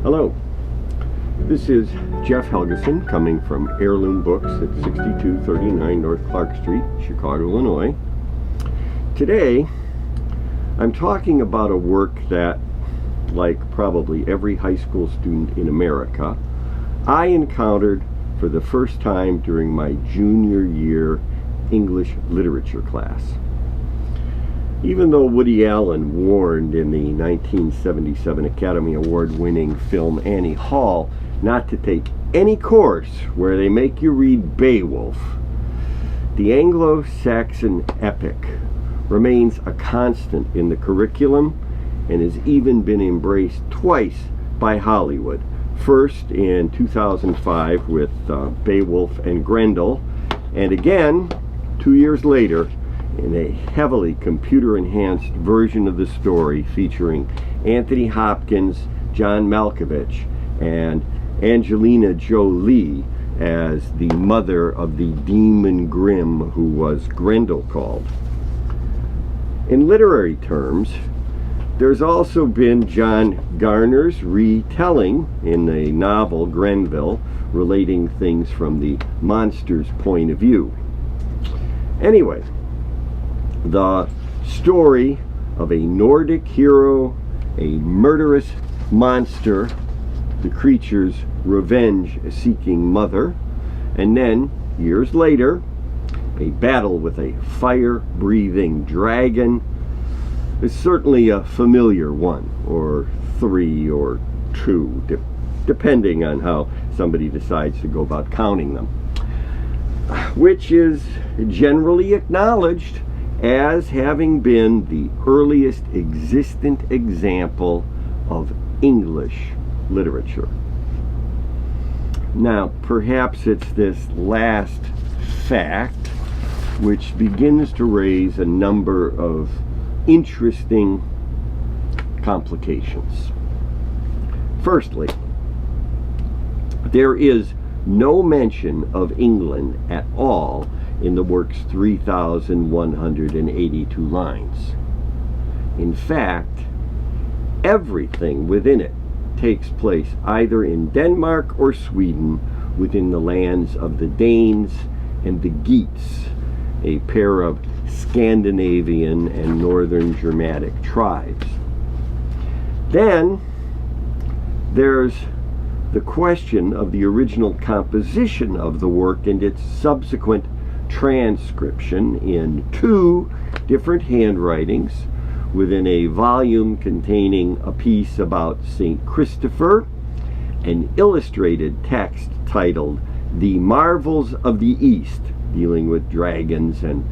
Hello, this is Jeff Helgeson coming from Heirloom Books at 6239 North Clark Street, Chicago, Illinois. Today, I'm talking about a work that, like probably every high school student in America, I encountered for the first time during my junior year English literature class. Even though Woody Allen warned in the 1977 Academy Award-winning film Annie Hall not to take any course where they make you read Beowulf, the Anglo-Saxon epic remains a constant in the curriculum and has even been embraced twice by Hollywood. First in 2005 with Beowulf and Grendel, and again 2 years later in a heavily computer-enhanced version of the story featuring Anthony Hopkins, John Malkovich, and Angelina Jolie as the mother of the demon Grimm who was Grendel called. In literary terms, there's also been John Garner's retelling in the novel Grenville, relating things from the monster's point of view. Anyway, the story of a Nordic hero, a murderous monster, the creature's revenge-seeking mother, and then, years later, a battle with a fire-breathing dragon is certainly a familiar one, or three, or two, depending on how somebody decides to go about counting them, which is generally acknowledged as having been the earliest existent example of English literature. Now, perhaps it's this last fact which begins to raise a number of interesting complications. Firstly, there is no mention of England at all in the work's 3,182 lines. In fact, everything within it takes place either in Denmark or Sweden within the lands of the Danes and the Geats, a pair of Scandinavian and Northern Germanic tribes. Then there's the question of the original composition of the work and its subsequent transcription in two different handwritings within a volume containing a piece about St. Christopher, an illustrated text titled The Marvels of the East, dealing with dragons and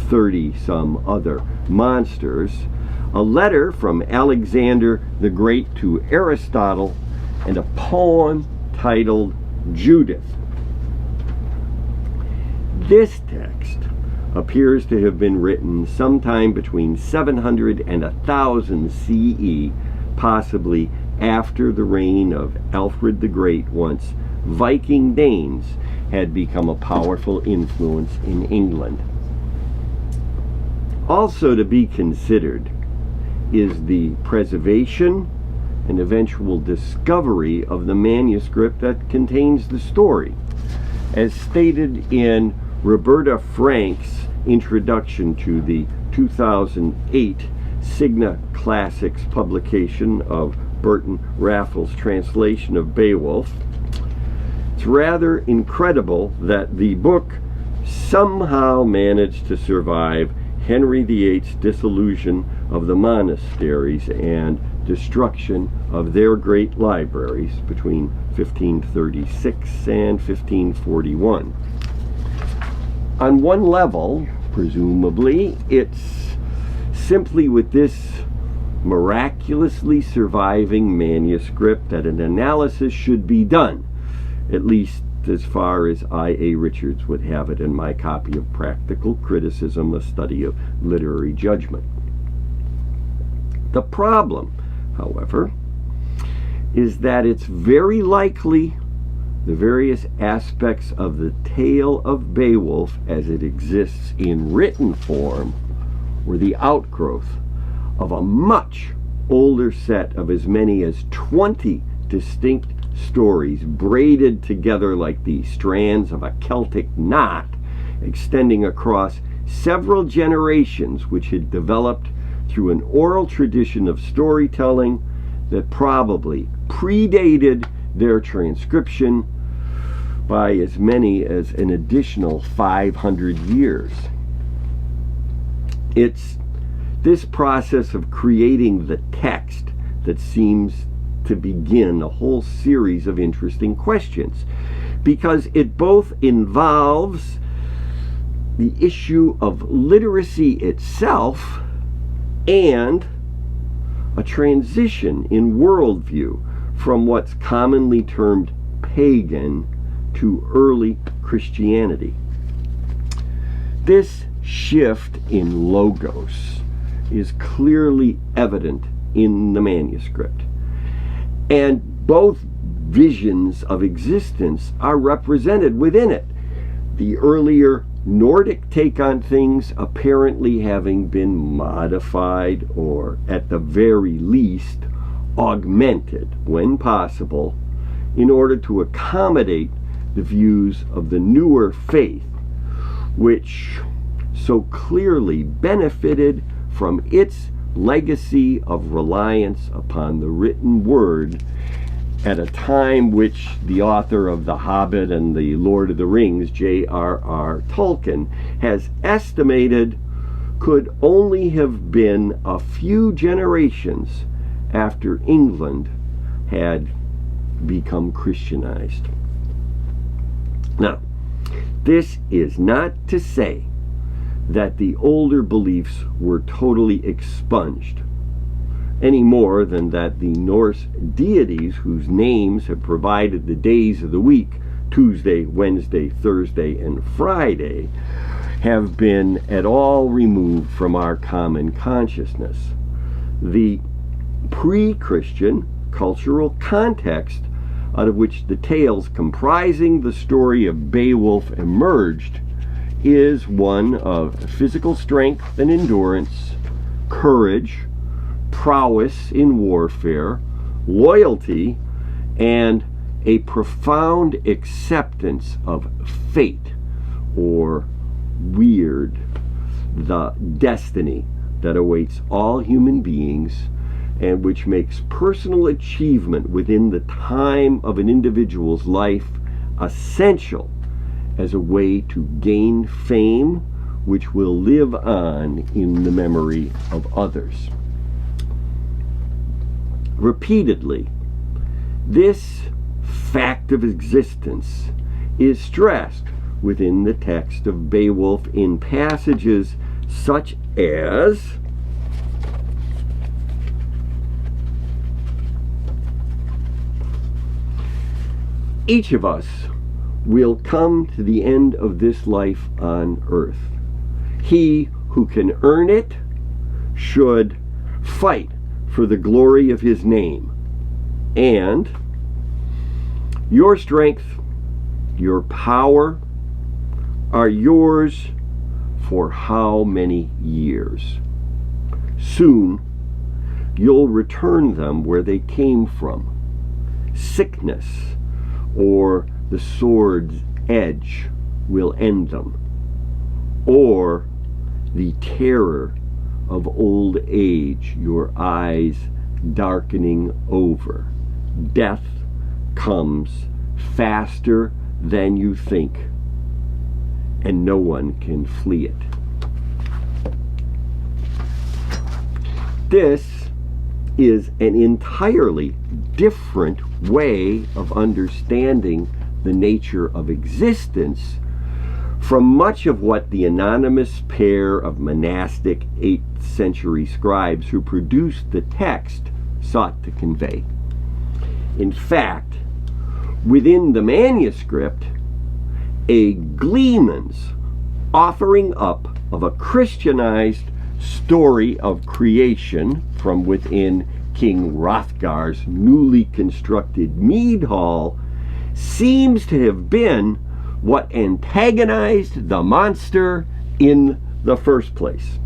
30-some other monsters, a letter from Alexander the Great to Aristotle, and a poem titled Judith. This text appears to have been written sometime between 700 and 1000 CE, possibly after the reign of Alfred the Great, once Viking Danes had become a powerful influence in England. Also to be considered is the preservation and eventual discovery of the manuscript that contains the story. As stated in Roberta Frank's introduction to the 2008 Signa Classics publication of Burton Raffles' translation of Beowulf, it's rather incredible that the book somehow managed to survive Henry VIII's dissolution of the monasteries and destruction of their great libraries between 1536 and 1541. On one level, presumably, it's simply with this miraculously surviving manuscript that an analysis should be done, at least as far as I.A. Richards would have it in my copy of Practical Criticism, a Study of Literary Judgment. The problem, however, is that it's very likely the various aspects of the tale of Beowulf as it exists in written form were the outgrowth of a much older set of as many as 20 distinct stories braided together like the strands of a Celtic knot, extending across several generations, which had developed through an oral tradition of storytelling that probably predated their transcription by as many as an additional 500 years. It's this process of creating the text that seems to begin a whole series of interesting questions, because it both involves the issue of literacy itself and a transition in worldview from what's commonly termed pagan to early Christianity. This shift in logos is clearly evident in the manuscript, and both visions of existence are represented within it. The earlier Nordic take on things apparently having been modified, or at the very least augmented when possible, in order to accommodate the views of the newer faith, which so clearly benefited from its legacy of reliance upon the written word at a time which the author of The Hobbit and The Lord of the Rings, J.R.R. Tolkien, has estimated could only have been a few generations after England had become Christianized. Now, this is not to say that the older beliefs were totally expunged, any more than that the Norse deities whose names have provided the days of the week, Tuesday, Wednesday, Thursday, and Friday, have been at all removed from our common consciousness. The pre-Christian cultural context out of which the tales comprising the story of Beowulf emerged is one of physical strength and endurance, courage, prowess in warfare, loyalty, and a profound acceptance of fate, or weird, the destiny that awaits all human beings, and which makes personal achievement within the time of an individual's life essential as a way to gain fame which will live on in the memory of others. Repeatedly, this fact of existence is stressed within the text of Beowulf in passages such as each of us will come to the end of this life on earth. He who can earn it should fight for the glory of his name. And your strength, your power are yours for how many years? Soon you'll return them where they came from. Sickness or the sword's edge will end them, or the terror of old age, your eyes darkening over. Death comes faster than you think, and no one can flee it. This is an entirely different way of understanding the nature of existence from much of what the anonymous pair of monastic 8th century scribes who produced the text sought to convey. In fact, within the manuscript, a gleeman's offering up of a Christianized story of creation from within King Hrothgar's newly constructed mead hall seems to have been what antagonized the monster in the first place.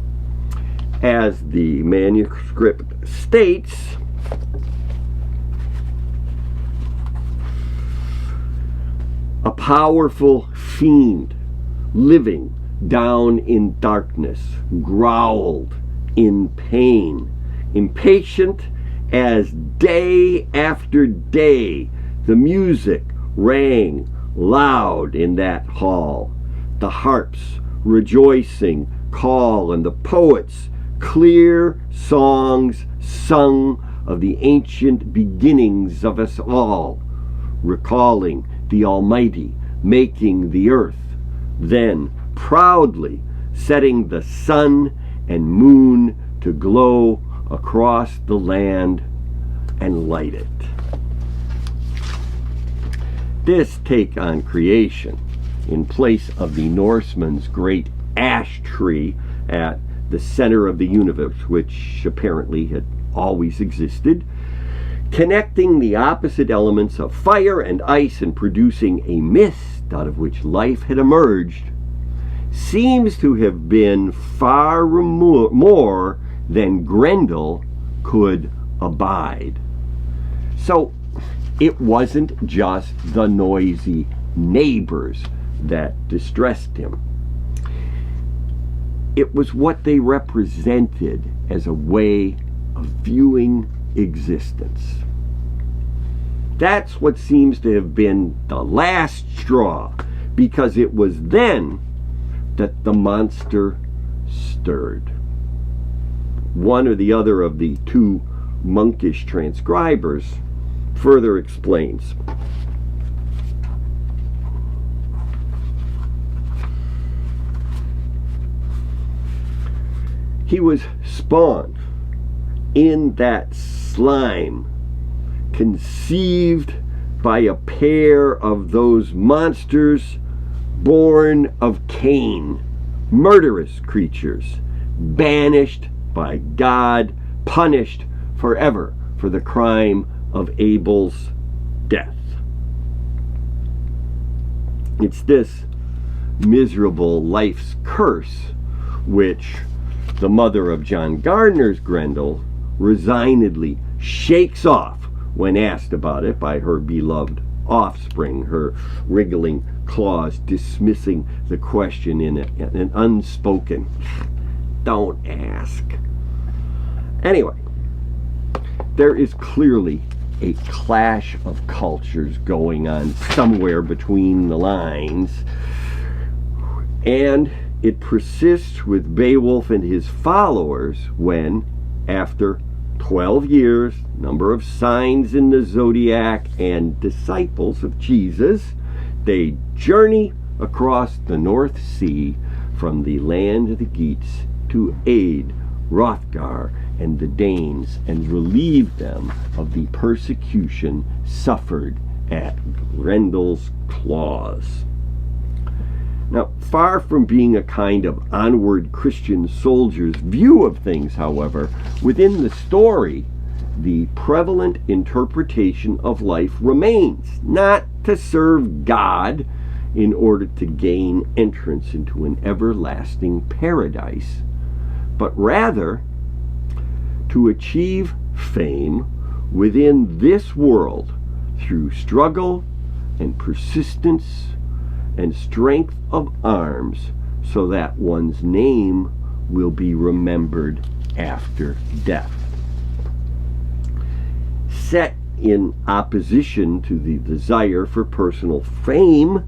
As the manuscript states, a powerful fiend living down in darkness, growled in pain, impatient as day after day the music rang loud in that hall. The harps rejoicing call, and the poets clear songs sung of the ancient beginnings of us all, recalling the Almighty making the earth, then proudly setting the sun and moon to glow across the land and light it. This take on creation, in place of the Norseman's great ash tree at the center of the universe, which apparently had always existed, connecting the opposite elements of fire and ice and producing a mist out of which life had emerged, seems to have been far more than Grendel could abide. So it wasn't just the noisy neighbors that distressed him. It was what they represented as a way of viewing existence. That's what seems to have been the last straw, because it was then that the monster stirred. One or the other of the two monkish transcribers further explains. He was spawned in that slime, conceived by a pair of those monsters born of Cain, murderous creatures, banished by God, punished forever for the crime of Abel's death. It's this miserable life's curse which the mother of John Gardner's Grendel resignedly shakes off when asked about it by her beloved offspring, her wriggling claws dismissing the question in an unspoken, "Don't ask." Anyway, there is clearly a clash of cultures going on somewhere between the lines, and it persists with Beowulf and his followers when, after 12 years, number of signs in the zodiac, and disciples of Jesus, they journey across the North Sea from the land of the Geats to aid Hrothgar and the Danes and relieve them of the persecution suffered at Grendel's claws. Now, far from being a kind of onward Christian soldier's view of things, however, within the story, the prevalent interpretation of life remains not to serve God in order to gain entrance into an everlasting paradise, but rather to achieve fame within this world through struggle and persistence and strength of arms, so that one's name will be remembered after death. Set in opposition to the desire for personal fame,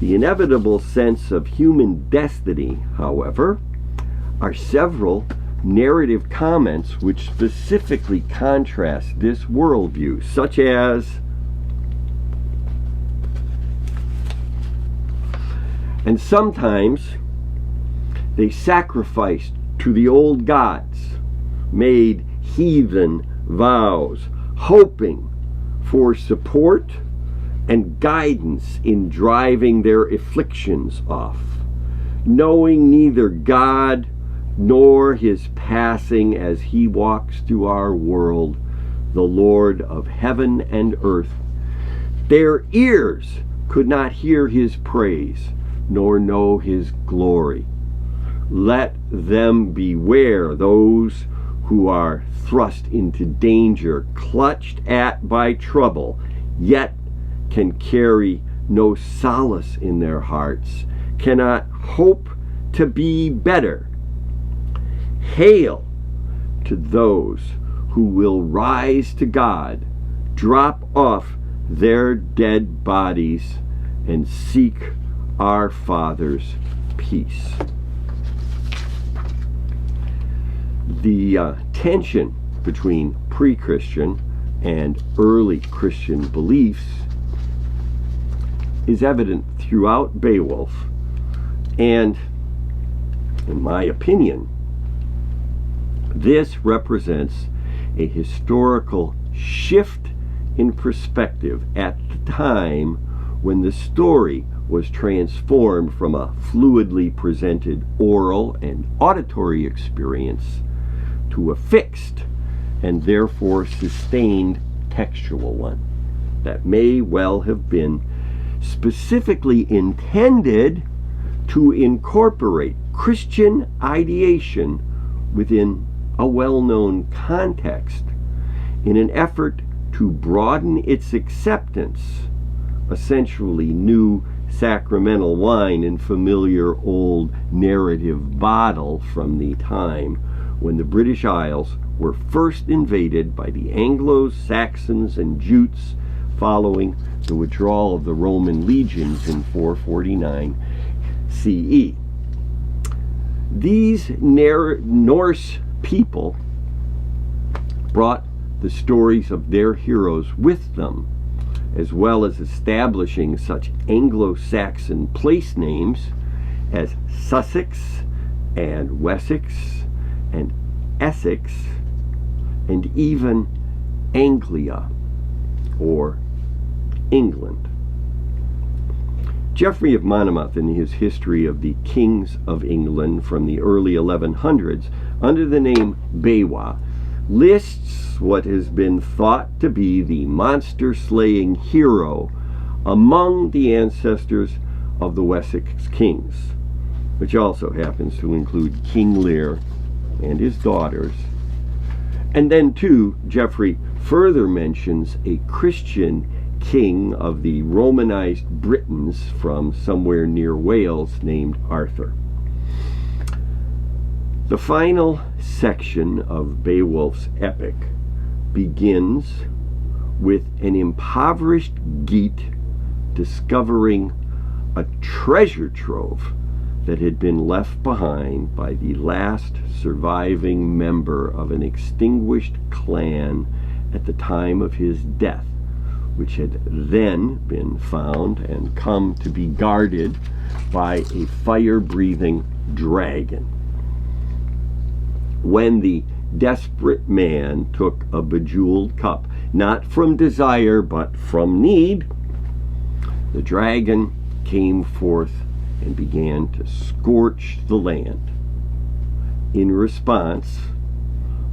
the inevitable sense of human destiny, however, are several narrative comments which specifically contrast this worldview, such as, "And sometimes they sacrificed to the old gods, made heathen vows, hoping for support and guidance in driving their afflictions off, knowing neither God nor his passing as he walks through our world, the Lord of heaven and earth. Their ears could not hear his praise, nor know his glory. Let them beware those who are thrust into danger, clutched at by trouble, yet can carry no solace in their hearts, cannot hope to be better. Hail to those who will rise to God, drop off their dead bodies, and seek our Father's peace. The tension between pre-Christian and early Christian beliefs is evident throughout Beowulf, and in my opinion, this represents a historical shift in perspective at the time when the story was transformed from a fluidly presented oral and auditory experience to a fixed and therefore sustained textual one that may well have been specifically intended to incorporate Christian ideation within a well-known context in an effort to broaden its acceptance, essentially new sacramental wine in familiar old narrative bottle from the time when the British Isles were first invaded by the Anglo-Saxons and Jutes following the withdrawal of the Roman legions in 449 CE. These Norse people brought the stories of their heroes with them, as well as establishing such Anglo-Saxon place names as Sussex and Wessex and Essex and even Anglia or England. Geoffrey of Monmouth, in his History of the Kings of England from the early 1100s, under the name Beowulf, lists what has been thought to be the monster-slaying hero among the ancestors of the Wessex kings, which also happens to include King Lear and his daughters. And then, too, Geoffrey further mentions a Christian king of the Romanized Britons from somewhere near Wales named Arthur. The final section of Beowulf's epic begins with an impoverished Geat discovering a treasure trove that had been left behind by the last surviving member of an extinguished clan at the time of his death, which had then been found and come to be guarded by a fire-breathing dragon. When the desperate man took a bejeweled cup, not from desire but from need, the dragon came forth and began to scorch the land. In response,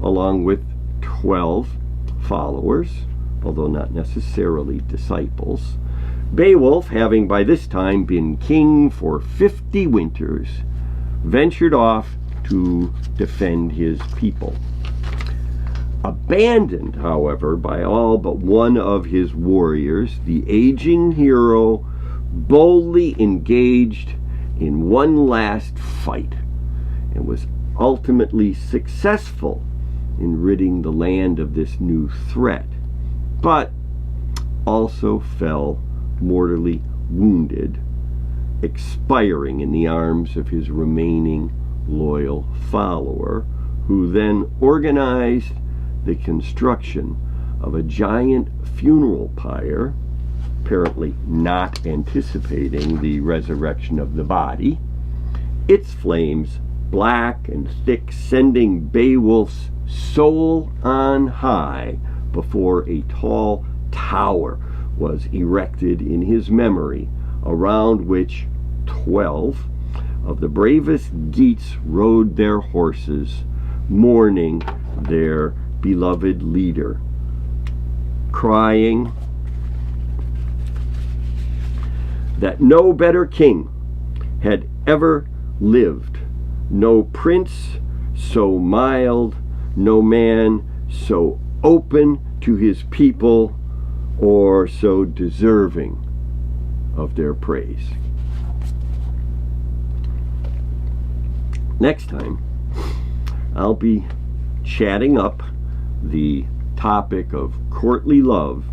along with 12 followers, although not necessarily disciples, Beowulf, having by this time been king for 50 winters, ventured off to defend his people. Abandoned, however, by all but one of his warriors, the aging hero boldly engaged in one last fight and was ultimately successful in ridding the land of this new threat, but also fell mortally wounded, expiring in the arms of his remaining loyal follower, who then organized the construction of a giant funeral pyre, apparently not anticipating the resurrection of the body, its flames black and thick sending Beowulf's soul on high before a tall tower was erected in his memory, around which 12 of the bravest Geats rode their horses, mourning their beloved leader, crying that no better king had ever lived, no prince so mild, no man so open to his people, or so deserving of their praise. Next time, I'll be chatting up the topic of courtly love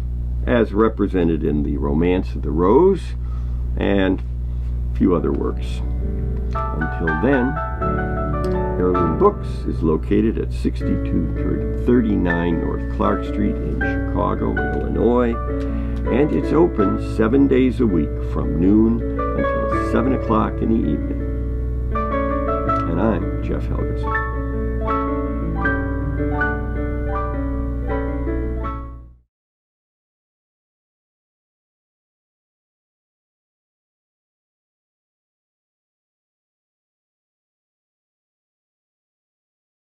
as represented in the Romance of the Rose and a few other works. Until then, Heirloom Books is located at 6239 North Clark Street in Chicago, Illinois, and it's open 7 days a week from noon until 7 o'clock in the evening. And I'm Jeff Helgeson.